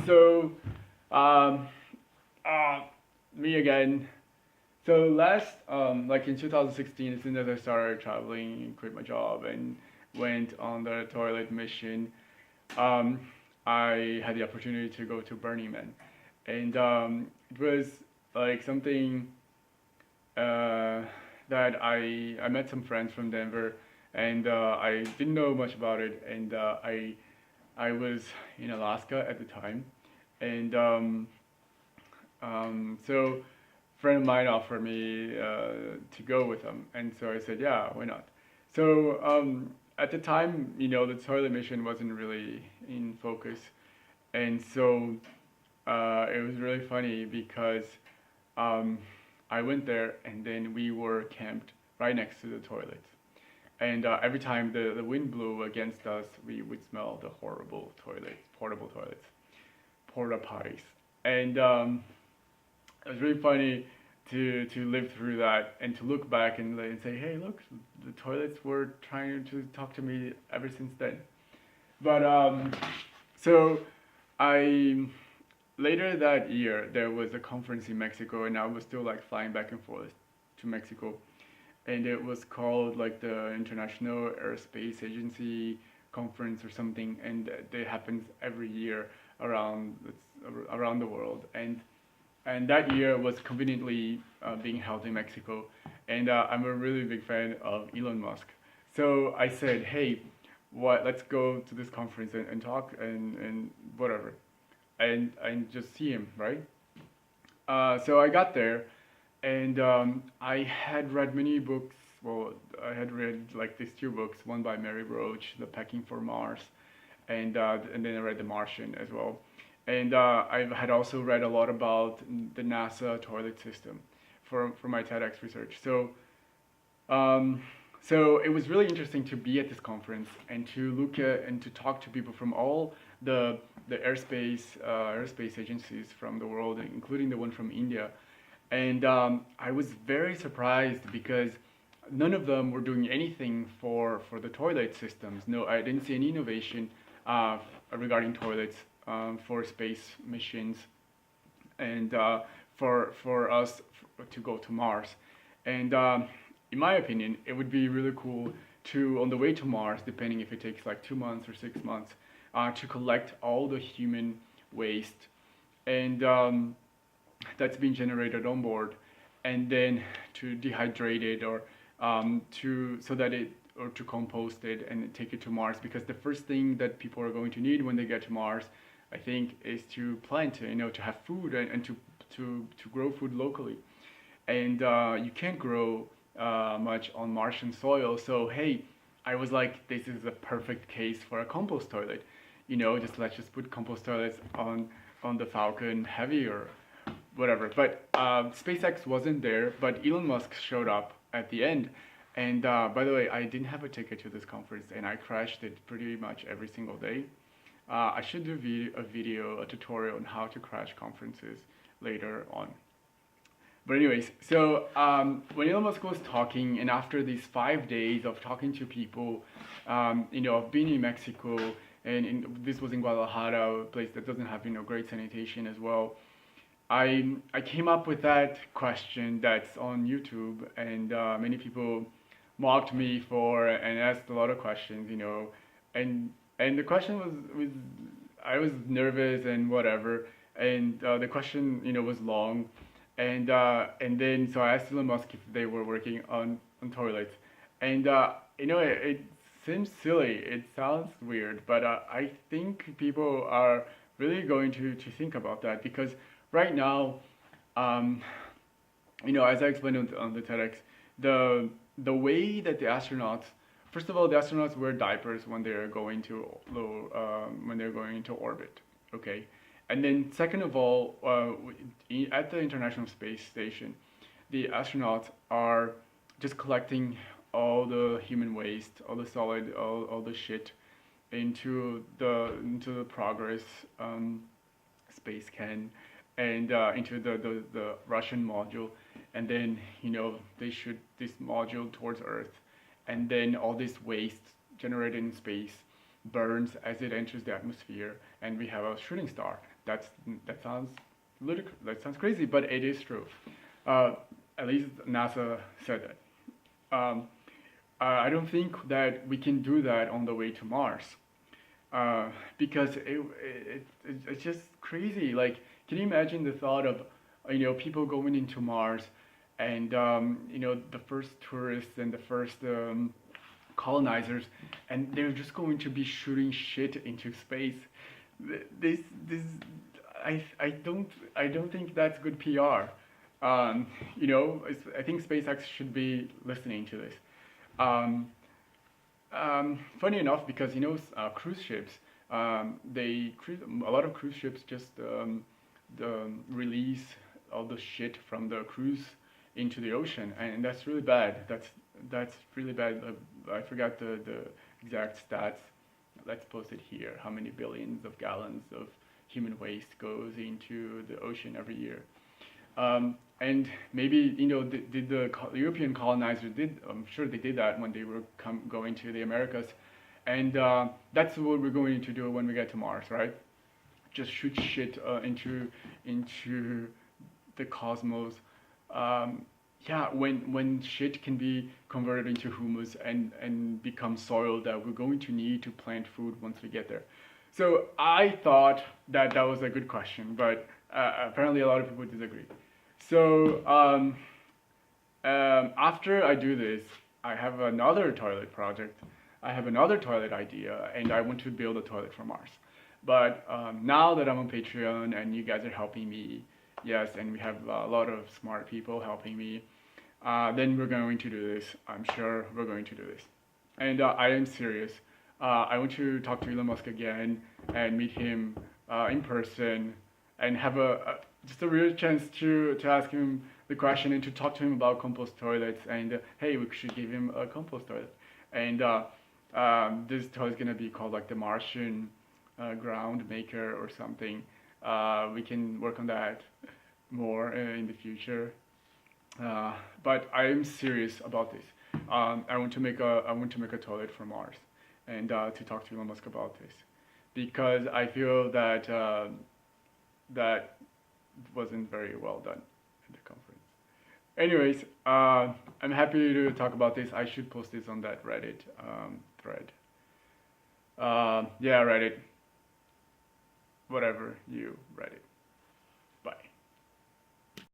So, um, uh, me again. So like in 2016, as soon as I started traveling, quit my job and went on the toilet mission, um, I had the opportunity to go to Burning Man, and it was like something uh, that I met some friends from Denver, and I didn't know much about it, and I was in Alaska at the time, and so a friend of mine offered me to go with them, and so I said, yeah, why not? So at the time, the toilet mission wasn't really in focus, and so it was really funny because um, I went there, and then we were camped right next to the toilets. And every time the wind blew against us, we would smell the horrible toilets, portable toilets, porta potties. And it was really funny to live through that and to look back and say, hey, look, the toilets were trying to talk to me ever since then. But so I later that year there was a conference in Mexico, and I was still like flying back and forth to Mexico, and it was called like the International Aerospace Agency conference or something, and it happens every year around around the world, and that year was conveniently being held in Mexico, and I'm a really big fan of Elon Musk. So I said, hey, what? Let's go to this conference and talk and whatever, and just see him, right? So I got there, and I had read many books. Well, I had read like these two books, one by Mary Roach, The Packing for Mars, and then I read The Martian as well. And I had also read a lot about the NASA toilet system for my TEDx research. Um, so it was really interesting to be at this conference and to look at and to talk to people from all the aerospace agencies from the world, including the one from India. And I was very surprised because none of them were doing anything for the toilet systems. No, I didn't see any innovation regarding toilets for space missions and for us to go to Mars. And in my opinion, it would be really cool to, on the way to Mars, depending if it takes like 2 months or 6 months, to collect all the human waste and that's been generated on board, and then to dehydrate it or to so that it or to compost it and take it to Mars, because the first thing that people are going to need when they get to Mars, I think, is to plant, to have food and to grow food locally. And you can't grow much on Martian soil. So hey, I was like, this is a perfect case for a compost toilet. Just let's just put compost toilets on the Falcon Heavy or whatever. But SpaceX wasn't there, but Elon Musk showed up at the end. And by the way, I didn't have a ticket to this conference, and I crashed it pretty much every single day. I should do a tutorial on how to crash conferences later on. But anyways, so when Elon Musk was talking, and after these 5 days of talking to people, of being in Mexico, and this was in Guadalajara, a place that doesn't have great sanitation as well. I came up with that question that's on YouTube, and many people mocked me for and asked a lot of questions, and the question was I was nervous and whatever, and the question was long, and then so I asked Elon Musk if they were working on toilets, and it seems silly, it sounds weird, but I think people are really going to think about that, because right now, um, as I explained on the TEDx, the way that the astronauts, first of all, the astronauts wear diapers when they're going to when they're going into orbit, okay, and then second of all, at the International Space Station, the astronauts are just collecting all the human waste, all the solid, all the shit into the Progress space can, and into the Russian module, and then they shoot this module towards Earth, and then all this waste generated in space burns as it enters the atmosphere, and we have a shooting star. That sounds ludicrous. That sounds crazy, but it is true. Uh, at least NASA said that. I don't think that we can do that on the way to Mars, because it's just crazy. Like, can you imagine the thought of, people going into Mars, and the first tourists and the first colonizers, and they're just going to be shooting shit into space. This I don't think that's good PR. I think SpaceX should be listening to this. Um, Funny enough, because cruise ships, a lot of cruise ships just release all the shit from the cruise into the ocean, and that's really bad. That's really bad. I forgot the exact stats. Let's post it here. How many billions of gallons of human waste goes into the ocean every year? And maybe the European colonizers did. I'm sure they did that when they were going to the Americas, and that's what we're going to do when we get to Mars, right? Just shoot shit into the cosmos. Yeah, when shit can be converted into humus and become soil that we're going to need to plant food once we get there. So I thought that was a good question, but apparently a lot of people disagree. So after I do this, I have another toilet project. I have another toilet idea, and I want to build a toilet for Mars. But now that I'm on Patreon and you guys are helping me, yes, and we have a lot of smart people helping me, then we're going to do this. I'm sure we're going to do this. And I am serious. I want to talk to Elon Musk again and meet him in person and have just a real chance to ask him the question and to talk to him about compost toilets. And hey, we should give him a compost toilet. And this toilet is gonna be called like the Martian ground maker or something. We can work on that more in the future. But I am serious about this. I want to make a toilet for Mars, and to talk to Elon Musk about this, because I feel that that wasn't very well done at the conference. Anyways, I'm happy to talk about this. I should post this on that Reddit thread. Yeah, Reddit. Whatever you Reddit.